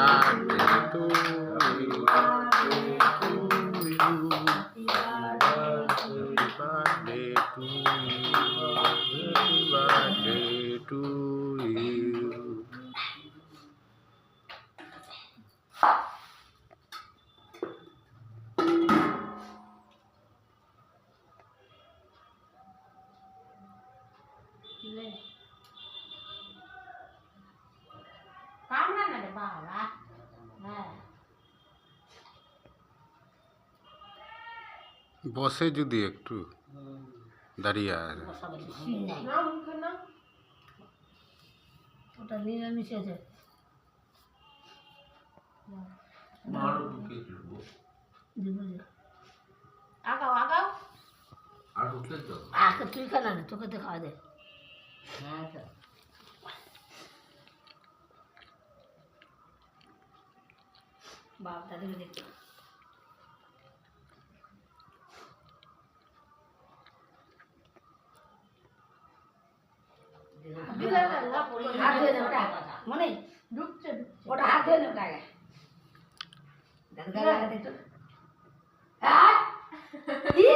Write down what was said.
birthday to you. Happy birthday to you. Happy birthday to you. কামড়া না রে বাবা হ্যাঁ বসে যদি একটু দাঁড়িয়ে আছে না মুখে না ওটা নিরামিষ আছে আগাও আগাও তুই খানা না তোকে তো খাওয়া দে হ্যাঁ বাপ দাদিকে দেখতে মনে ঢুকছে ওটা হাত ধরে ওটা আগে দাদা